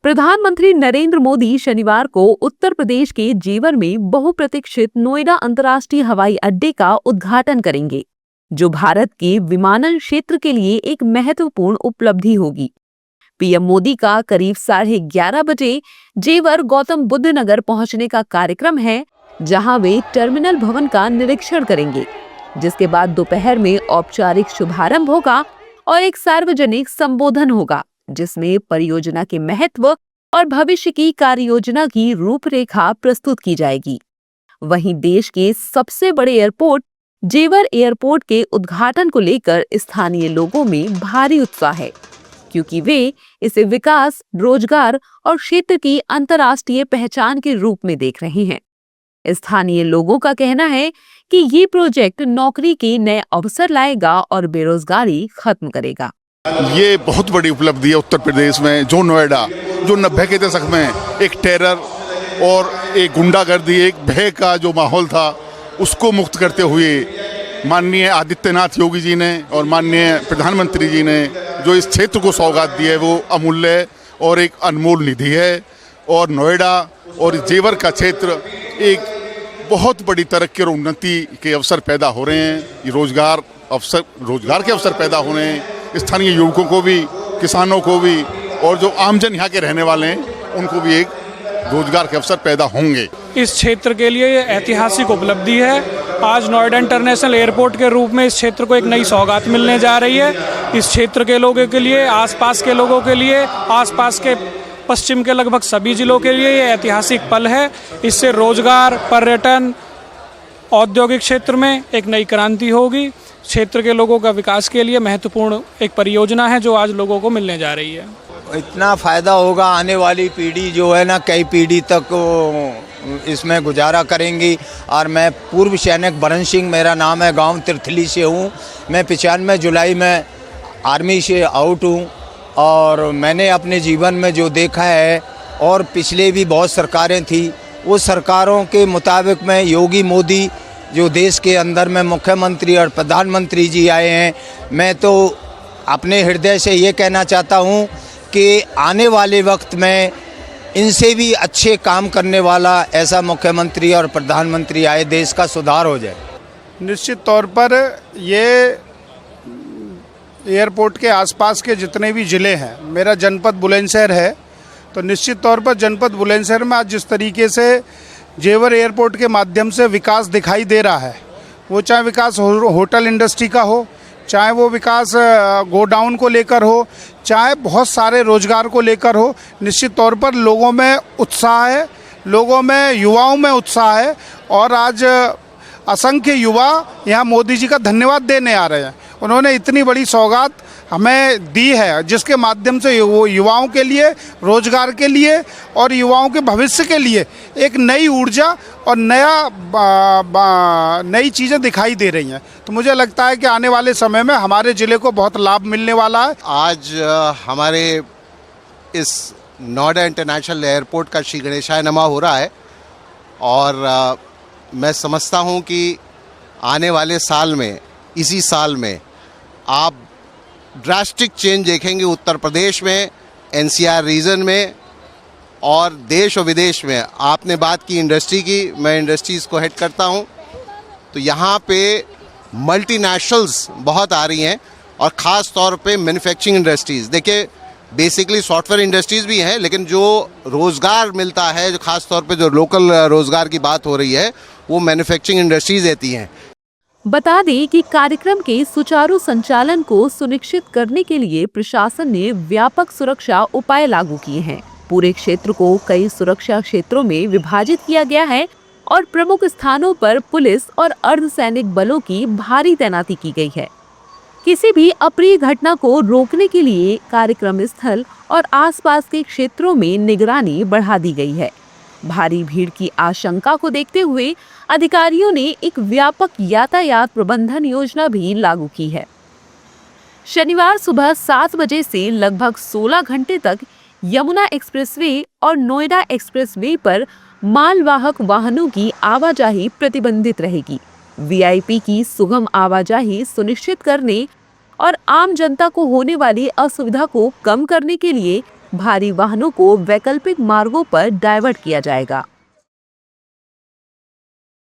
प्रधानमंत्री नरेंद्र मोदी शनिवार को उत्तर प्रदेश के जेवर में बहुप्रतीक्षित नोएडा अंतर्राष्ट्रीय हवाई अड्डे का उद्घाटन करेंगे, जो भारत के विमानन क्षेत्र के लिए एक महत्वपूर्ण उपलब्धि होगी। पीएम मोदी का करीब 11:30 बजे जेवर गौतम बुद्ध नगर पहुंचने का कार्यक्रम है, जहां वे टर्मिनल भवन का निरीक्षण करेंगे, जिसके बाद दोपहर में औपचारिक शुभारंभ होगा और एक सार्वजनिक संबोधन होगा, जिसमें परियोजना के महत्व और भविष्य की कार्य योजना की रूपरेखा प्रस्तुत की जाएगी। वहीं देश के सबसे बड़े एयरपोर्ट जेवर एयरपोर्ट के उद्घाटन को लेकर स्थानीय लोगों में भारी उत्साह है, क्योंकि वे इसे विकास, रोजगार और क्षेत्र की अंतर्राष्ट्रीय पहचान के रूप में देख रहे हैं। स्थानीय लोगों का कहना है कि ये प्रोजेक्ट नौकरी के नए अवसर लाएगा और बेरोजगारी खत्म करेगा। ये बहुत बड़ी उपलब्धि है उत्तर प्रदेश में। जो नोएडा, जो 90 के दशक में एक टेरर और एक गुंडागर्दी, एक भय का जो माहौल था, उसको मुक्त करते हुए माननीय आदित्यनाथ योगी जी ने और माननीय प्रधानमंत्री जी ने जो इस क्षेत्र को सौगात दी है, वो अमूल्य और एक अनमोल निधि है। और नोएडा और जेवर का क्षेत्र एक बहुत बड़ी तरक्की और उन्नति के अवसर पैदा हो रहे हैं। ये रोजगार के अवसर पैदा हो रहे हैं। स्थानीय युवकों को भी, किसानों को भी, और जो आमजन यहाँ के रहने वाले हैं उनको भी एक रोजगार के अवसर पैदा होंगे। इस क्षेत्र के लिए ये ऐतिहासिक उपलब्धि है। आज नोएडा इंटरनेशनल एयरपोर्ट के रूप में इस क्षेत्र को एक नई सौगात मिलने जा रही है। इस क्षेत्र के लोगों के लिए, आसपास के लोगों के लिए, आसपास के पश्चिम के लगभग सभी जिलों के लिए ये ऐतिहासिक पल है। इससे रोजगार, पर्यटन, औद्योगिक क्षेत्र में एक नई क्रांति होगी। क्षेत्र के लोगों का विकास के लिए महत्वपूर्ण एक परियोजना है जो आज लोगों को मिलने जा रही है। इतना फ़ायदा होगा, आने वाली पीढ़ी जो है ना, कई पीढ़ी तक इसमें गुजारा करेंगी। और मैं पूर्व सैनिक बरन सिंह मेरा नाम है, गांव तिरथली से हूँ। मैं 95 जुलाई में आर्मी से आउट हूँ और मैंने अपने जीवन में जो देखा है, और पिछले भी बहुत सरकारें थी, वो सरकारों के मुताबिक में योगी मोदी जो देश के अंदर में मुख्यमंत्री और प्रधानमंत्री जी आए हैं, मैं तो अपने हृदय से ये कहना चाहता हूँ कि आने वाले वक्त में इनसे भी अच्छे काम करने वाला ऐसा मुख्यमंत्री और प्रधानमंत्री आए, देश का सुधार हो जाए। निश्चित तौर पर ये एयरपोर्ट के आसपास के जितने भी ज़िले हैं, मेरा जनपद बुलंदशहर है, तो निश्चित तौर पर जनपद बुलंदशहर में आज जिस तरीके से जेवर एयरपोर्ट के माध्यम से विकास दिखाई दे रहा है, वो चाहे विकास होटल इंडस्ट्री का हो, चाहे वो विकास गोडाउन को लेकर हो, चाहे बहुत सारे रोजगार को लेकर हो, निश्चित तौर पर लोगों में उत्साह है, लोगों में, युवाओं में उत्साह है। और आज असंख्य युवा यहाँ मोदी जी का धन्यवाद देने आ रहे हैं। उन्होंने इतनी बड़ी सौगात हमें दी है, जिसके माध्यम से वो युवाओं के लिए, रोजगार के लिए और युवाओं के भविष्य के लिए एक नई ऊर्जा और नई चीज़ें दिखाई दे रही हैं। तो मुझे लगता है कि आने वाले समय में हमारे ज़िले को बहुत लाभ मिलने वाला है। आज हमारे इस नोएडा इंटरनेशनल एयरपोर्ट का श्री गणेशाय नमः हो रहा है, और मैं समझता हूँ कि आने वाले साल में, इसी साल में आप ड्रास्टिक चेंज देखेंगे उत्तर प्रदेश में, एनसीआर रीजन में और देश और विदेश में। आपने बात की इंडस्ट्री की, मैं इंडस्ट्रीज़ को हेड करता हूं, तो यहाँ पे मल्टीनेशनल्स बहुत आ रही हैं, और ख़ास तौर पे मैन्युफैक्चरिंग इंडस्ट्रीज़। देखिए, बेसिकली सॉफ्टवेयर इंडस्ट्रीज़ भी हैं, लेकिन जो रोज़गार मिलता है, जो ख़ास तौर पे जो लोकल रोज़गार की बात हो रही है, वो मैन्युफैक्चरिंग इंडस्ट्रीज़ रहती हैं। बता दें कि कार्यक्रम के सुचारू संचालन को सुनिश्चित करने के लिए प्रशासन ने व्यापक सुरक्षा उपाय लागू किए हैं। पूरे क्षेत्र को कई सुरक्षा क्षेत्रों में विभाजित किया गया है और प्रमुख स्थानों पर पुलिस और अर्धसैनिक बलों की भारी तैनाती की गई है। किसी भी अप्रिय घटना को रोकने के लिए कार्यक्रम स्थल और आसपास के क्षेत्रों में निगरानी बढ़ा दी गई है। भारी भीड़ की आशंका को देखते हुए अधिकारियों ने एक व्यापक यातायात प्रबंधन योजना भी लागू की है। शनिवार सुबह 7 बजे से लगभग 16 घंटे तक यमुना एक्सप्रेसवे और नोएडा एक्सप्रेसवे पर मालवाहक वाहनों की आवाजाही प्रतिबंधित रहेगी। वीआईपी की सुगम आवाजाही सुनिश्चित करने और आम जनता को होने वाली असुविधा को कम करने के लिए भारी वाहनों को वैकल्पिक मार्गों पर डाइवर्ट किया जाएगा।